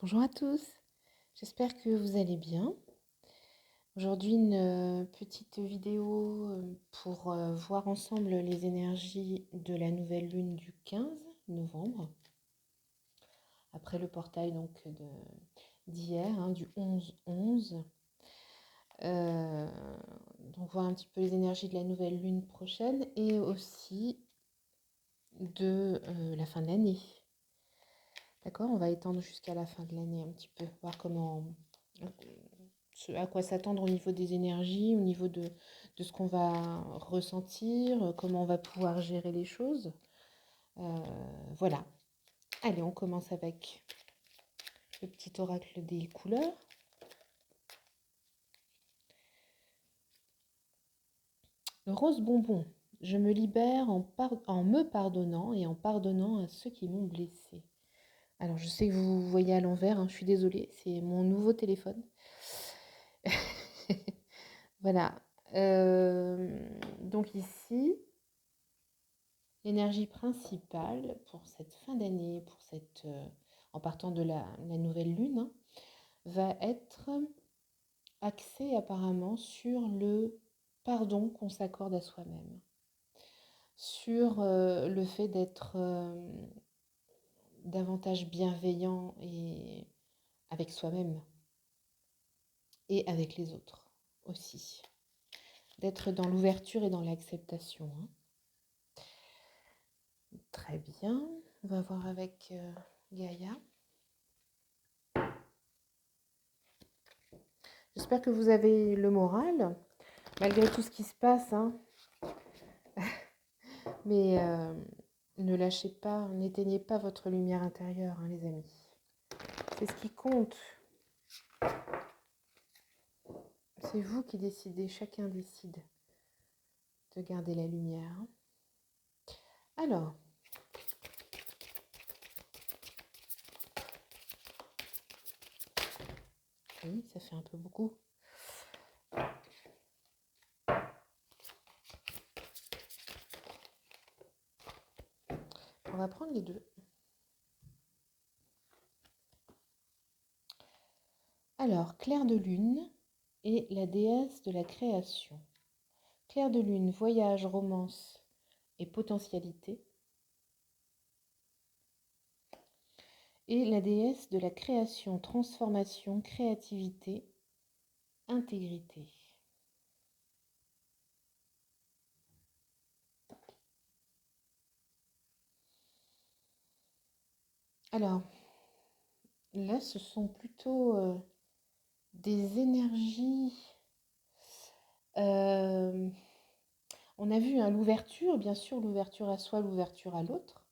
Bonjour à tous, j'espère que vous allez bien. Aujourd'hui, une petite vidéo pour voir ensemble les énergies de la nouvelle lune du 15 novembre, après le portail d'hier, du 11-11. Donc voir un petit peu les énergies de la nouvelle lune prochaine et aussi de la fin de l'année. D'accord, on va étendre jusqu'à la fin de l'année un petit peu, voir à quoi s'attendre au niveau des énergies, au niveau de ce qu'on va ressentir, comment on va pouvoir gérer les choses. Voilà. Allez, on commence avec le petit oracle des couleurs. Le rose bonbon. Je me libère en me pardonnant et en pardonnant à ceux qui m'ont blessé. Alors, je sais que vous voyez à l'envers, je suis désolée, c'est mon nouveau téléphone. Voilà. Donc ici, l'énergie principale pour cette fin d'année, en partant de la nouvelle lune, va être axée apparemment sur le pardon qu'on s'accorde à soi-même, sur le fait d'être davantage bienveillant et avec soi-même et avec les autres aussi, d'être dans l'ouverture et dans l'acceptation. Très bien, on va voir avec Gaïa. J'espère que vous avez le moral, malgré tout ce qui se passe. Mais ne lâchez pas, n'éteignez pas votre lumière intérieure, les amis. C'est ce qui compte. C'est vous qui décidez, chacun décide de garder la lumière. Alors, oui, ça fait un peu beaucoup. On va prendre les deux. Alors, clair de lune et la déesse de la création. Clair de lune, voyage, romance et potentialité. Et la déesse de la création, transformation, créativité, intégrité. Alors, là, ce sont plutôt des énergies. On a vu l'ouverture, bien sûr, l'ouverture à soi, l'ouverture à l'autre.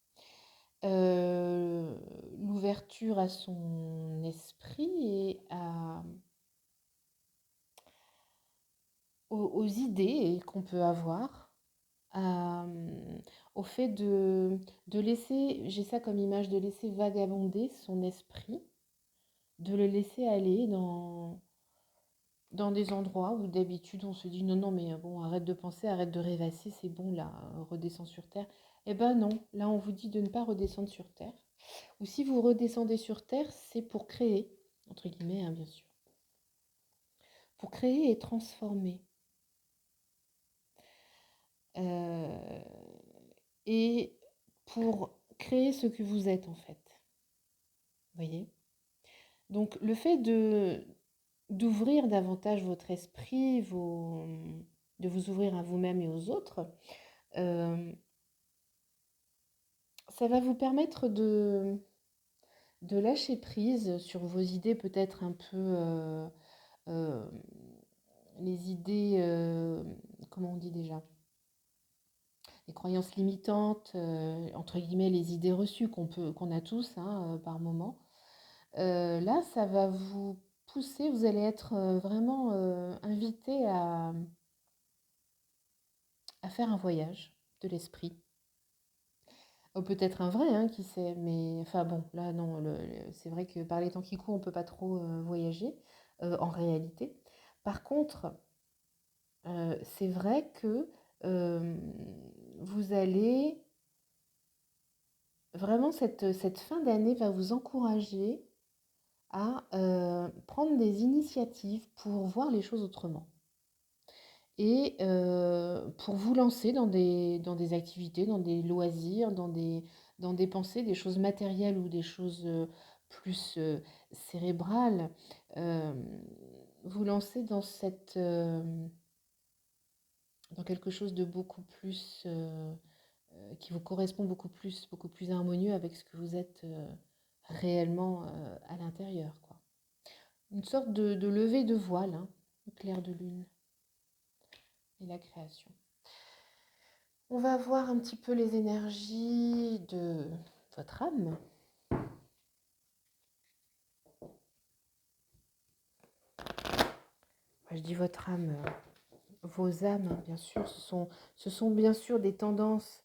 L'ouverture à son esprit et aux idées qu'on peut avoir, au fait de laisser, j'ai ça comme image, de laisser vagabonder son esprit, de le laisser aller dans des endroits où d'habitude on se dit non, non, mais bon, arrête de penser, arrête de rêvasser, c'est bon, là, redescends sur Terre. Eh ben non, là on vous dit de ne pas redescendre sur Terre. Ou si vous redescendez sur Terre, c'est pour créer, entre guillemets, bien sûr. Pour créer et transformer. Et pour créer ce que vous êtes en fait. Vous voyez? Donc le fait d'ouvrir davantage votre esprit, de vous ouvrir à vous-même et aux autres, ça va vous permettre de lâcher prise sur vos idées peut-être un peu, les idées, comment on dit déjà? Les croyances limitantes, entre guillemets, les idées reçues qu'on a tous par moment. Là, ça va vous pousser, vous allez être vraiment invité à faire un voyage de l'esprit. Peut-être un vrai, qui sait, mais enfin bon, là non, c'est vrai que par les temps qui courent, on ne peut pas trop voyager en réalité. Par contre, c'est vrai que vous allez vraiment, cette fin d'année va vous encourager à prendre des initiatives pour voir les choses autrement et pour vous lancer dans des activités, dans des loisirs, dans des pensées, des choses matérielles ou des choses plus cérébrales. euh, Vous lancer dans quelque chose de beaucoup plus qui vous correspond beaucoup plus harmonieux avec ce que vous êtes réellement à l'intérieur, quoi. Une sorte de lever de voile, hein, le clair de lune et la création. On va voir un petit peu les énergies de votre âme. Je dis votre âme, vos âmes, hein, bien sûr. Ce sont bien sûr des tendances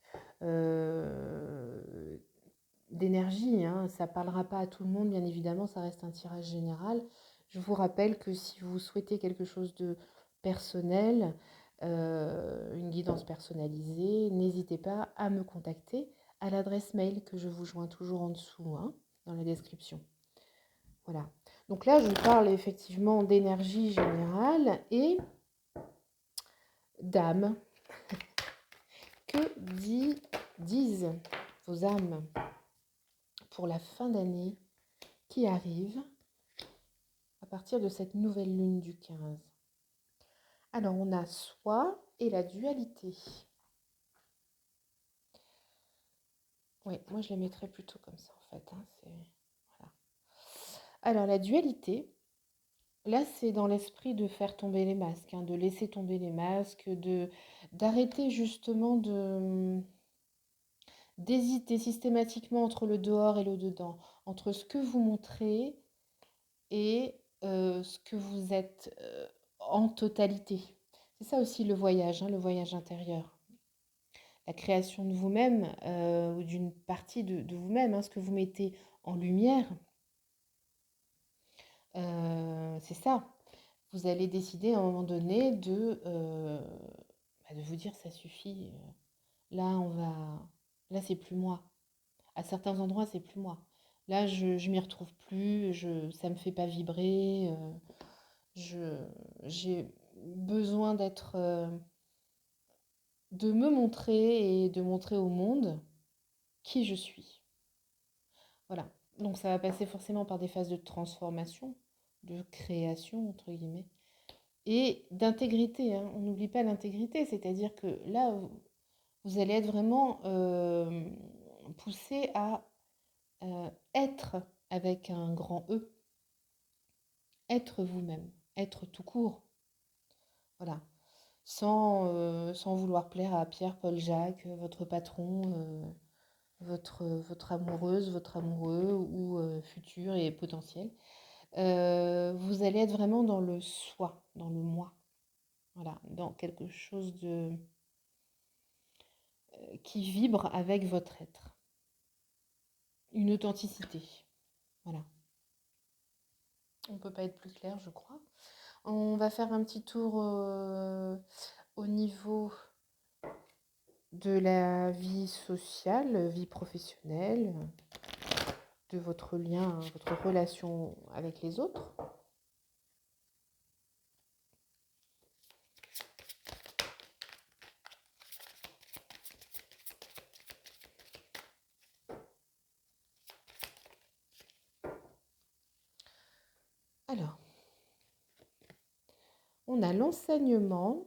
d'énergie, hein. Ça ne parlera pas à tout le monde, bien évidemment, ça reste un tirage général. Je vous rappelle que si vous souhaitez quelque chose de personnel, une guidance personnalisée, n'hésitez pas à me contacter à l'adresse mail que je vous joins toujours en dessous, hein, dans la description. Voilà. Donc là, je parle effectivement d'énergie générale et d'âme. Que disent vos âmes pour la fin d'année qui arrive à partir de cette nouvelle lune du 15? Alors, on a soi et la dualité. Oui, moi je les mettrais plutôt comme ça en fait, hein, voilà. Alors, la dualité, là c'est dans l'esprit de faire tomber les masques, hein, de laisser tomber les masques, d'arrêter justement d'hésiter systématiquement entre le dehors et le dedans, entre ce que vous montrez et ce que vous êtes en totalité. C'est ça aussi le voyage, hein, le voyage intérieur. La création de vous-même ou d'une partie de vous-même, hein, ce que vous mettez en lumière, c'est ça. Vous allez décider à un moment donné de vous dire ça suffit. Là, là, c'est plus moi. À certains endroits, c'est plus moi. Là, je m'y retrouve plus. Ça me fait pas vibrer. J'ai besoin de me montrer et de montrer au monde qui je suis. Voilà. Donc ça va passer forcément par des phases de transformation, de création, entre guillemets, et d'intégrité, hein. On n'oublie pas l'intégrité, c'est-à-dire que là, vous allez être vraiment poussé à être avec un grand E, être vous-même, être tout court. Voilà. Sans vouloir plaire à Pierre, Paul, Jacques, votre patron, votre amoureuse, votre amoureux ou futur et potentiel. Vous allez être vraiment dans le soi, dans le moi. Voilà, dans quelque chose qui vibre avec votre être. Une authenticité. Voilà. On ne peut pas être plus clair, je crois. On va faire un petit tour au niveau de la vie sociale, vie professionnelle, de votre lien, votre relation avec les autres. Alors, on a l'enseignement.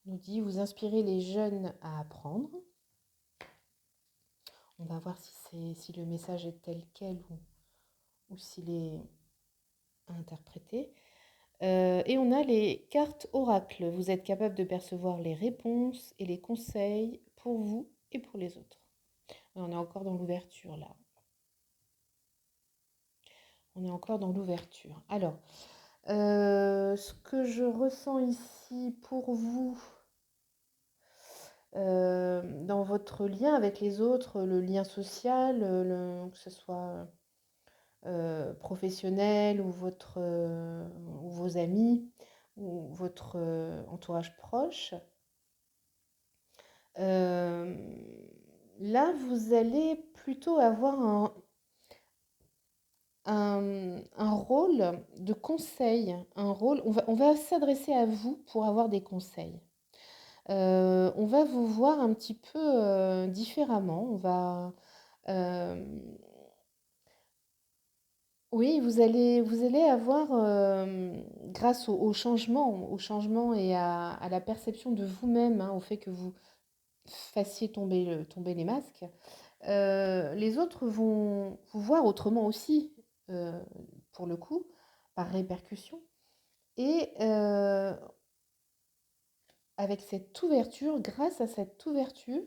On nous dit, vous inspirez les jeunes à apprendre. On va voir si le message est tel quel ou s'il est interprété. Et on a les cartes oracles. Vous êtes capable de percevoir les réponses et les conseils pour vous et pour les autres. On est encore dans l'ouverture là. On est encore dans l'ouverture. Alors, ce que je ressens ici pour vous, dans votre lien avec les autres, le lien social, que ce soit professionnel ou ou vos amis ou votre entourage proche, Là, vous allez plutôt avoir un rôle de conseil, un rôle, on va s'adresser à vous pour avoir des conseils. On va vous voir un petit peu différemment. Oui, vous allez avoir, grâce au changement et à la perception de vous-même, hein, au fait que vous fassiez tomber les masques, les autres vont vous voir autrement aussi, euh, pour le coup, par répercussion. Et avec cette ouverture, grâce à cette ouverture,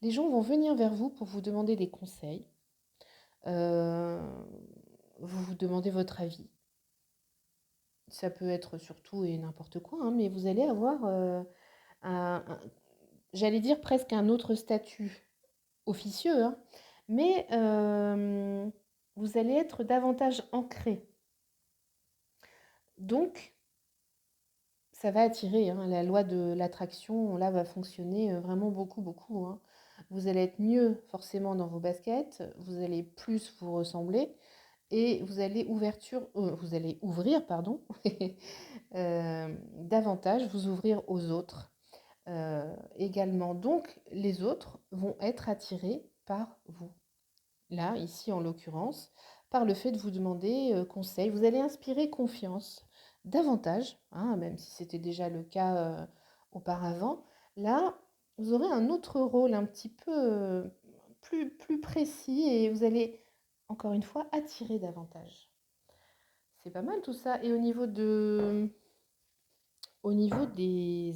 les gens vont venir vers vous pour vous demander des conseils, euh, vous demander votre avis. Ça peut être sur tout et n'importe quoi, hein, mais vous allez avoir, un, un- j'allais dire presque un autre statut officieux, hein, mais vous allez être davantage ancré. Donc, ça va attirer, hein, la loi de l'attraction, là, va fonctionner vraiment beaucoup, beaucoup, hein. Vous allez être mieux forcément dans vos baskets, vous allez plus vous ressembler et vous allez ouvrir, pardon, davantage, vous ouvrir aux autres également. Donc, les autres vont être attirés par vous. Là, ici en l'occurrence, par le fait de vous demander conseil. Vous allez inspirer confiance davantage, hein, même si c'était déjà le cas auparavant. Là, vous aurez un autre rôle un petit peu plus précis et vous allez, encore une fois, attirer davantage. C'est pas mal tout ça. Et au niveau des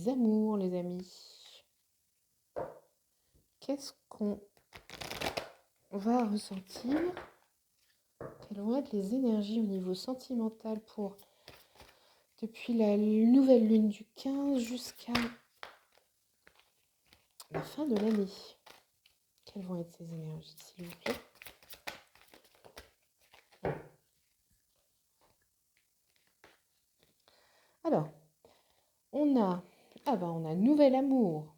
amours, les amis, qu'est-ce qu'on va ressentir? Quelles vont être les énergies au niveau sentimental pour depuis la nouvelle lune du 15 jusqu'à la fin de l'année? Quelles vont être ces énergies, s'il vous plaît? Alors, on a, on a nouvel amour.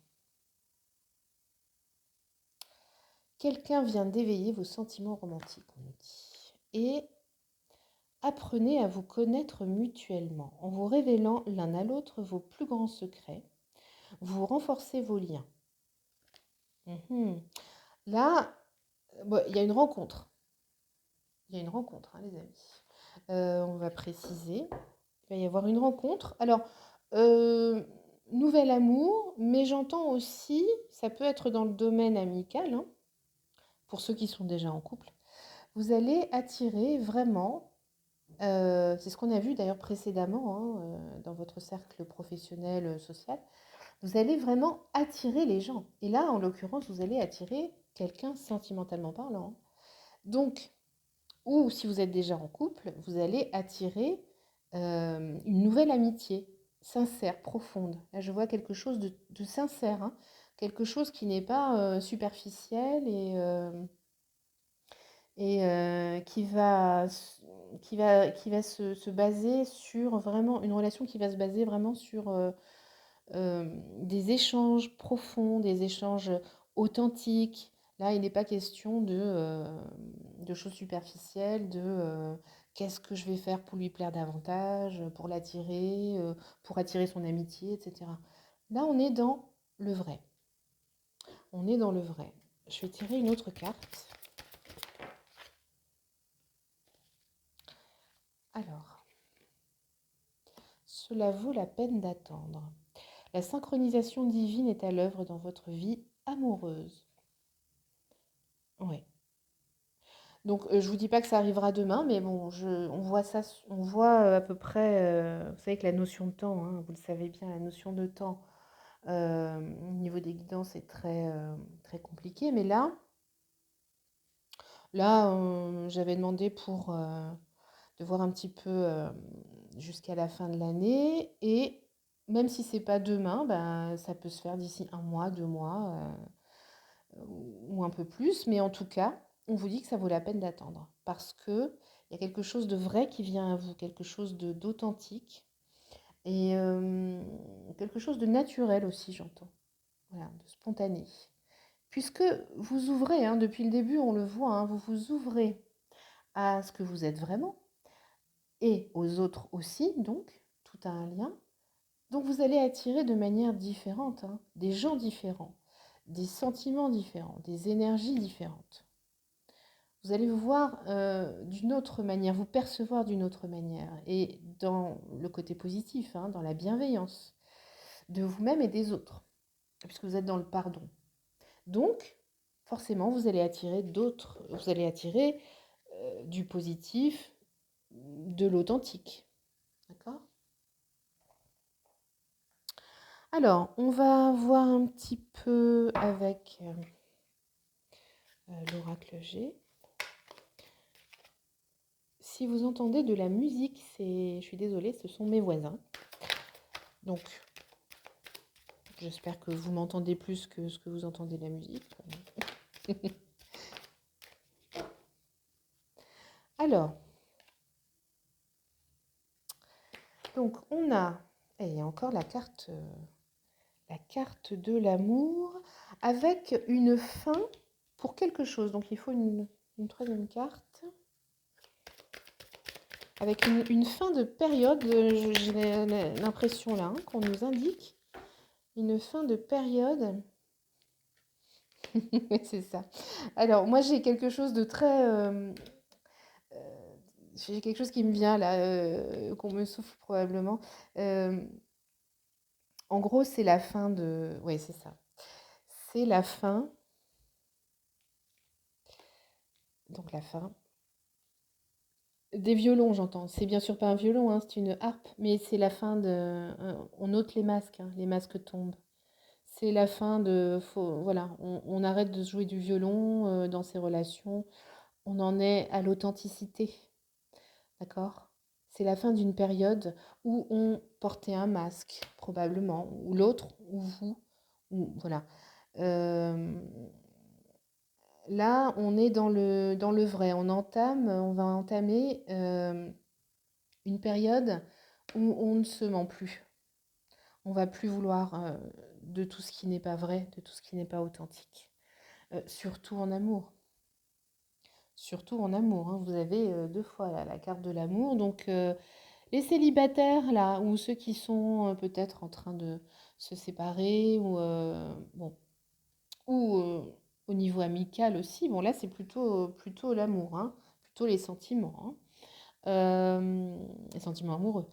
Quelqu'un vient d'éveiller vos sentiments romantiques, on nous dit. Et apprenez à vous connaître mutuellement en vous révélant l'un à l'autre vos plus grands secrets. Vous renforcez vos liens. Mhm. Là, bon, il y a une rencontre. Il y a une rencontre, hein, les amis. On va préciser. Il va y avoir une rencontre. Alors, euh, nouvel amour, mais j'entends aussi, ça peut être dans le domaine amical, hein, pour ceux qui sont déjà en couple. Vous allez attirer vraiment, c'est ce qu'on a vu d'ailleurs précédemment, hein, dans votre cercle professionnel, social, vous allez vraiment attirer les gens. Et là, en l'occurrence, vous allez attirer quelqu'un sentimentalement parlant. Donc, ou si vous êtes déjà en couple, vous allez attirer une nouvelle amitié, sincère, profonde. Là, je vois quelque chose de sincère, hein, quelque chose qui n'est pas superficiel et qui va se baser sur vraiment une relation qui va se baser vraiment sur des échanges profonds, des échanges authentiques. Là, il n'est pas question de choses superficielles, qu'est-ce que je vais faire pour lui plaire davantage, pour l'attirer, pour attirer son amitié, etc. Là, on est dans le vrai. On est dans le vrai. Je vais tirer une autre carte. Alors, cela vaut la peine d'attendre. La synchronisation divine est à l'œuvre dans votre vie amoureuse. Oui. Donc, je vous dis pas que ça arrivera demain, mais bon, on voit ça, on voit à peu près, vous savez que la notion de temps, hein, vous le savez bien, la notion de temps au niveau des guidances est très compliqué. Mais là, j'avais demandé de voir un petit peu jusqu'à la fin de l'année. Et même si c'est pas demain, ben, ça peut se faire d'ici un mois, 2 mois, ou un peu plus. Mais en tout cas, on vous dit que ça vaut la peine d'attendre. Parce que il y a quelque chose de vrai qui vient à vous, quelque chose d'authentique. Et quelque chose de naturel aussi, j'entends. Voilà, de spontané. puisque vous ouvrez, hein, depuis le début, on le voit, hein, vous vous ouvrez à ce que vous êtes vraiment et aux autres aussi, donc tout a un lien. Donc vous allez attirer de manière différente, hein, des gens différents, des sentiments différents, des énergies différentes. Vous allez vous voir d'une autre manière, vous percevoir d'une autre manière, et dans le côté positif, hein, dans la bienveillance de vous-même et des autres, puisque vous êtes dans le pardon. Donc, forcément, vous allez attirer d'autres, vous allez attirer du positif, de l'authentique. D'accord? Alors, on va voir un petit peu avec l'oracle G. Si vous entendez de la musique, je suis désolée, ce sont mes voisins. Donc, j'espère que vous m'entendez plus que ce que vous entendez de la musique. Alors, donc on a, et il y a encore la carte de l'amour avec une fin pour quelque chose. Donc il faut une troisième carte avec une fin de période. J'ai l'impression là, hein, qu'on nous indique une fin de période. C'est ça. Alors moi j'ai quelque chose de très j'ai quelque chose qui me vient là, qu'on me souffle probablement. En gros, c'est la fin de... Oui, c'est ça. C'est la fin. Donc la fin. Des violons, j'entends. C'est bien sûr pas un violon, hein, c'est une harpe, mais c'est la fin de... On ôte les masques tombent. C'est la fin de... voilà, on arrête de jouer du violon dans ces relations. On en est à l'authenticité, d'accord? C'est la fin d'une période où on portait un masque, probablement, ou l'autre, ou vous, ou voilà. Euh, Là, on est dans le vrai. On va entamer une période où on ne se ment plus. On va plus vouloir de tout ce qui n'est pas vrai, de tout ce qui n'est pas authentique. Surtout en amour. Surtout en amour, hein. Vous avez deux fois là, la carte de l'amour. Donc, les célibataires, là, ou ceux qui sont peut-être en train de se séparer, ou, bon, ou au niveau amical aussi. Bon, là, c'est plutôt l'amour, hein, plutôt les sentiments, hein, les sentiments amoureux.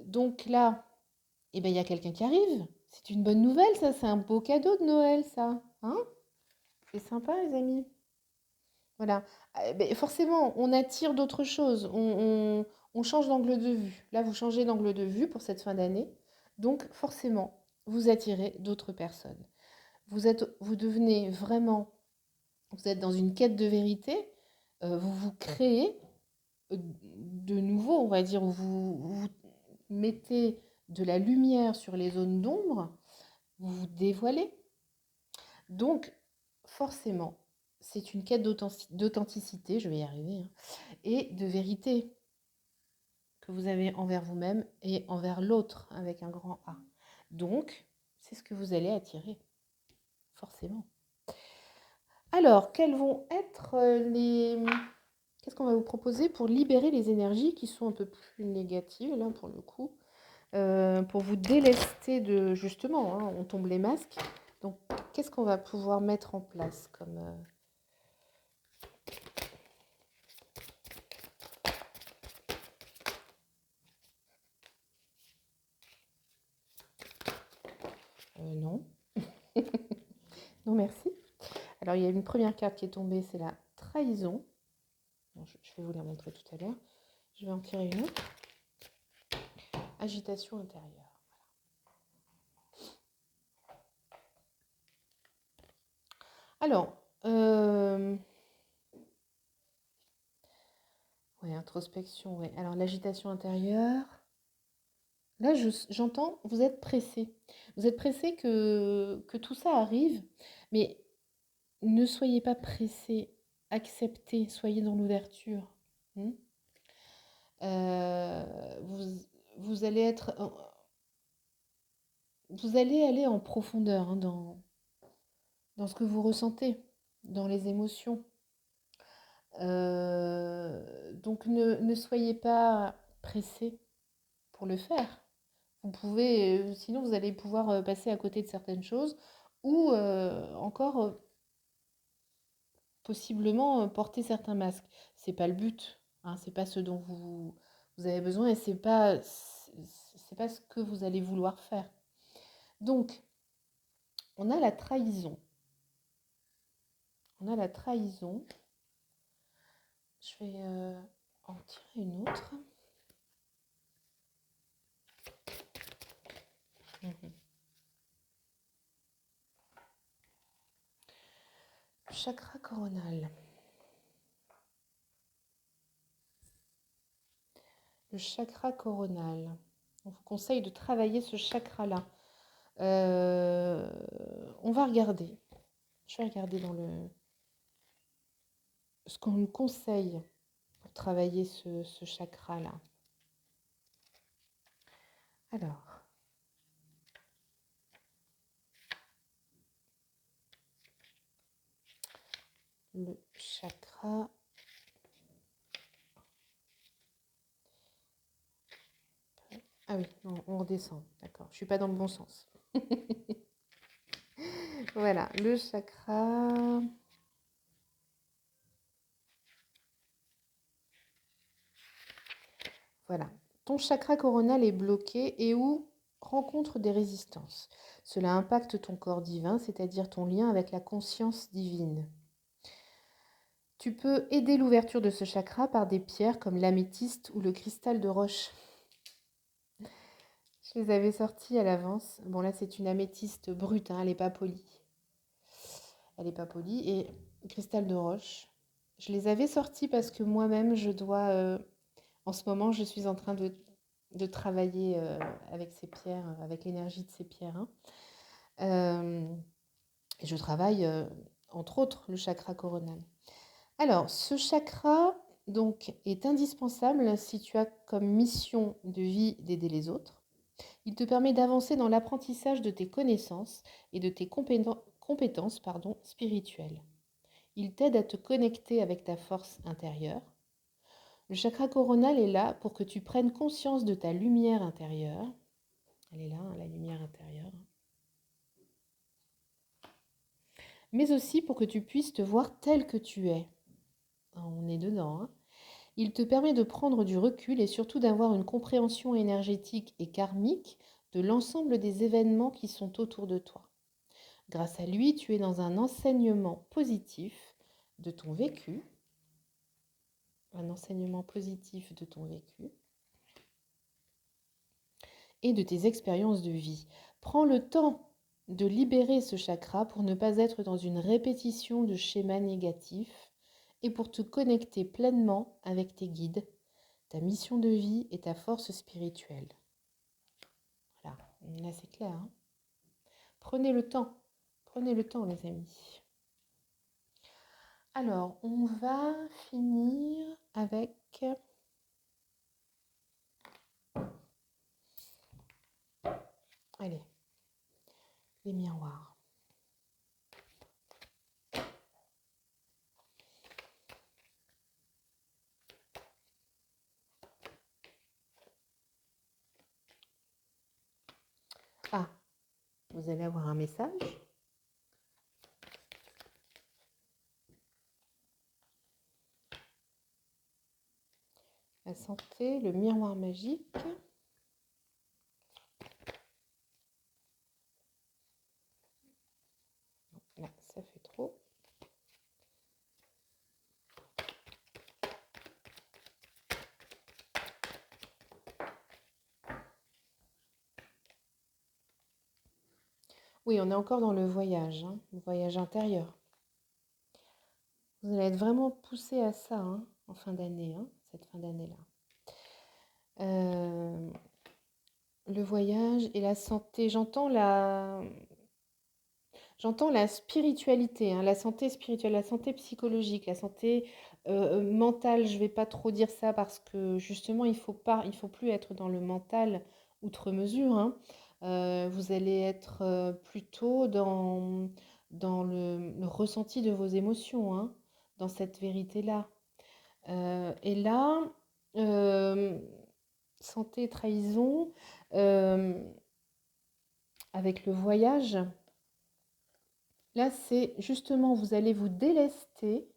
Donc là, eh ben, il y a quelqu'un qui arrive. C'est une bonne nouvelle, ça. C'est un beau cadeau de Noël, ça. Hein? C'est sympa, les amis. Voilà. Ben, forcément, on attire d'autres choses. On change d'angle de vue. Là, vous changez d'angle de vue pour cette fin d'année. Donc, forcément, vous attirez d'autres personnes. Vous devenez vraiment, vous êtes dans une quête de vérité. Vous vous créez de nouveau, on va dire, vous mettez de la lumière sur les zones d'ombre, vous vous dévoilez. Donc, forcément, c'est une quête d'authenticité, je vais y arriver, hein, et de vérité que vous avez envers vous-même et envers l'autre avec un grand A. Donc, c'est ce que vous allez attirer, forcément. Alors, quels vont être les... Qu'est-ce qu'on va vous proposer pour libérer les énergies qui sont un peu plus négatives, là, pour le coup, pour vous délester de... Justement, hein, on tombe les masques. Donc, qu'est-ce qu'on va pouvoir mettre en place comme... Non. Non, merci. Alors, il y a une première carte qui est tombée, c'est la trahison. Bon, je vais vous la montrer tout à l'heure. Je vais en tirer une autre. Agitation intérieure. Alors, ouais, introspection, ouais. Alors, l'agitation intérieure. Là, j'entends, vous êtes pressé. Vous êtes pressé que tout ça arrive, mais ne soyez pas pressé. Acceptez, soyez dans l'ouverture. Hmm. Vous, vous allez être, vous allez aller en profondeur, hein, dans ce que vous ressentez, dans les émotions. Donc ne soyez pas pressé pour le faire. Vous pouvez, sinon vous allez pouvoir passer à côté de certaines choses ou encore possiblement porter certains masques. C'est pas le but, hein, c'est pas ce dont vous avez besoin et c'est pas ce que vous allez vouloir faire. Donc, on a la trahison. On a la trahison. Je vais en tirer une autre. Mhm. Chakra coronal. Le chakra coronal. On vous conseille de travailler ce chakra-là. On va regarder. Je vais regarder dans ce qu'on nous conseille pour travailler ce chakra-là. Alors, le chakra. Ah oui, on redescend. D'accord, je ne suis pas dans le bon sens. Voilà, le chakra. Voilà. Ton chakra coronal est bloqué et ou rencontre des résistances. Cela impacte ton corps divin, c'est-à-dire ton lien avec la conscience divine. Tu peux aider l'ouverture de ce chakra par des pierres comme l'améthyste ou le cristal de roche. Je les avais sortis à l'avance. Bon, là, c'est une améthyste brute, hein, elle n'est pas polie. Elle n'est pas polie. Et cristal de roche. Je les avais sortis parce que moi-même, je dois... en ce moment, je suis en train de travailler avec ces pierres, avec l'énergie de ces pierres. Hein. Et je travaille, entre autres, le chakra coronal. Alors, ce chakra donc, est indispensable si tu as comme mission de vie d'aider les autres. Il te permet d'avancer dans l'apprentissage de tes connaissances et de tes compétences spirituelles. Il t'aide à te connecter avec ta force intérieure. Le chakra coronal est là pour que tu prennes conscience de ta lumière intérieure. Elle est là, hein, la lumière intérieure. Mais aussi pour que tu puisses te voir tel que tu es. On est dedans. Hein. Il te permet de prendre du recul et surtout d'avoir une compréhension énergétique et karmique de l'ensemble des événements qui sont autour de toi. Grâce à lui, tu es dans un enseignement positif de ton vécu. Un enseignement positif de ton vécu et de tes expériences de vie. Prends le temps de libérer ce chakra pour ne pas être dans une répétition de schémas négatifs et pour te connecter pleinement avec tes guides, ta mission de vie et ta force spirituelle. Voilà, là c'est clair. Hein. Prenez le temps, les amis. Alors, on va finir avec allez, les miroirs. Ah, vous allez avoir un message. La santé, le miroir magique. Là, ça fait trop. Oui, on est encore dans le voyage, hein, le voyage intérieur. Vous allez être vraiment poussé à ça hein, en fin d'année, hein, cette fin d'année-là. Le voyage et la santé, j'entends la spiritualité, hein, la santé spirituelle, la santé psychologique, la santé mentale. Je ne vais pas trop dire ça parce que justement, il faut plus être dans le mental outre mesure. Hein. Vous allez être plutôt dans dans le ressenti de vos émotions, hein, dans cette vérité-là. Et là, euh, santé, trahison, euh, avec le voyage, là, c'est justement, vous allez vous délester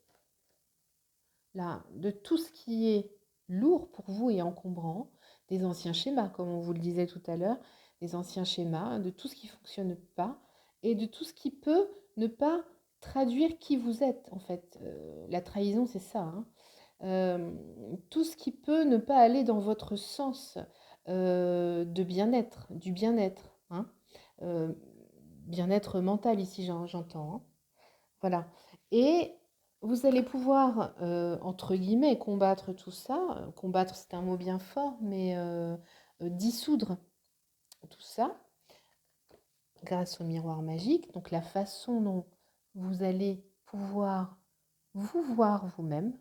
là, de tout ce qui est lourd pour vous et encombrant, des anciens schémas, comme on vous le disait tout à l'heure, des anciens schémas, de tout ce qui ne fonctionne pas et de tout ce qui peut ne pas traduire qui vous êtes, en fait. La trahison, c'est ça, hein. Euh, tout ce qui peut ne pas aller dans votre sens de bien-être, du bien-être, hein. Euh, Bien-être mental ici, j'entends, hein. Voilà. Et vous allez pouvoir, entre guillemets, combattre tout ça. Combattre, c'est un mot bien fort, mais dissoudre tout ça grâce au miroir magique. Donc la façon dont vous allez pouvoir vous voir vous-même,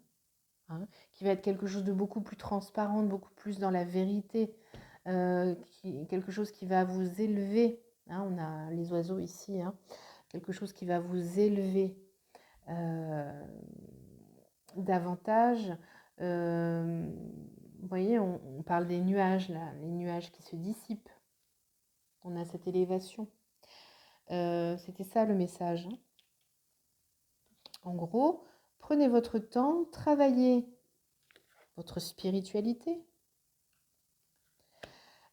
hein, qui va être quelque chose de beaucoup plus transparent, beaucoup plus dans la vérité, quelque chose qui va vous élever, hein. On a les oiseaux ici, hein, quelque chose qui va vous élever davantage. Vous voyez, on parle des nuages, là, les nuages qui se dissipent. On a cette élévation. C'était ça le message, hein. En gros, prenez votre temps, travaillez votre spiritualité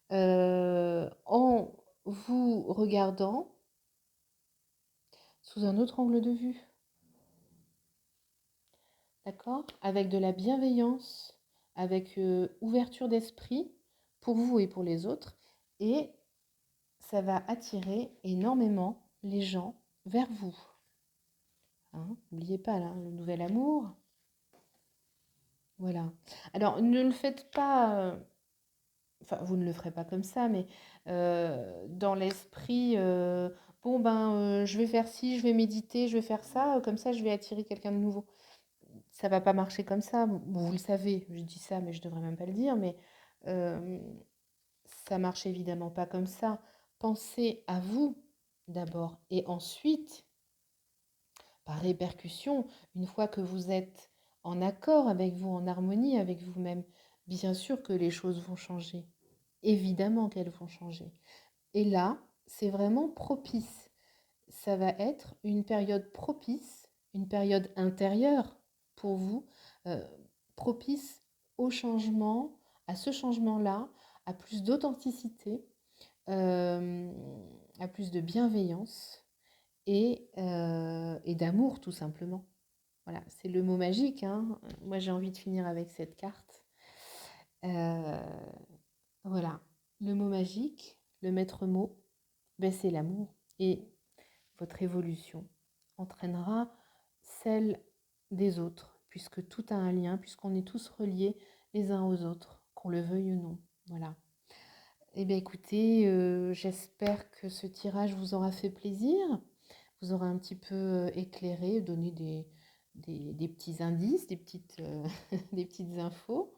en vous regardant sous un autre angle de vue. D'accord? Avec de la bienveillance, avec ouverture d'esprit pour vous et pour les autres. Et ça va attirer énormément les gens vers vous, hein. N'oubliez pas, là, le nouvel amour. Voilà. Alors, ne le faites pas, enfin, vous ne le ferez pas comme ça, mais dans l'esprit, bon, ben, je vais faire ci, je vais méditer, je vais faire ça, comme ça, je vais attirer quelqu'un de nouveau. Ça va pas marcher comme ça. Bon, vous le savez, je dis ça, mais je devrais même pas le dire, mais euh, ça marche évidemment pas comme ça. Pensez à vous d'abord et ensuite, par répercussion, une fois que vous êtes en accord avec vous, en harmonie avec vous-même, bien sûr que les choses vont changer. Évidemment qu'elles vont changer. Et là, c'est vraiment propice. Ça va être une période propice, une période intérieure pour vous, euh, propice au changement, à ce changement-là, à plus d'authenticité, euh, à plus de bienveillance et d'amour tout simplement. Voilà, c'est le mot magique, hein. Moi j'ai envie de finir avec cette carte. Euh, voilà, le mot magique, le maître mot, ben, c'est l'amour. Et votre évolution entraînera celle des autres, puisque tout a un lien, puisqu'on est tous reliés les uns aux autres, qu'on le veuille ou non. Voilà. Eh bien écoutez, j'espère que ce tirage vous aura fait plaisir, vous aura un petit peu éclairé, donné des petits indices, des petites infos.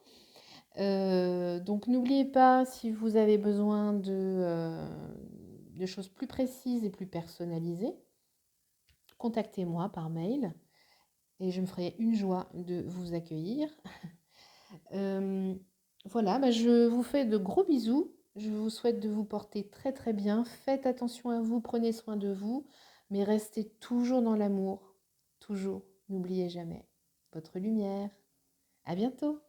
Donc n'oubliez pas, si vous avez besoin de choses plus précises et plus personnalisées, contactez-moi par mail et je me ferai une joie de vous accueillir. Euh, voilà, bah, je vous fais de gros bisous. Je vous souhaite de vous porter très très bien. Faites attention à vous, prenez soin de vous, mais restez toujours dans l'amour. Toujours, n'oubliez jamais votre lumière. À bientôt.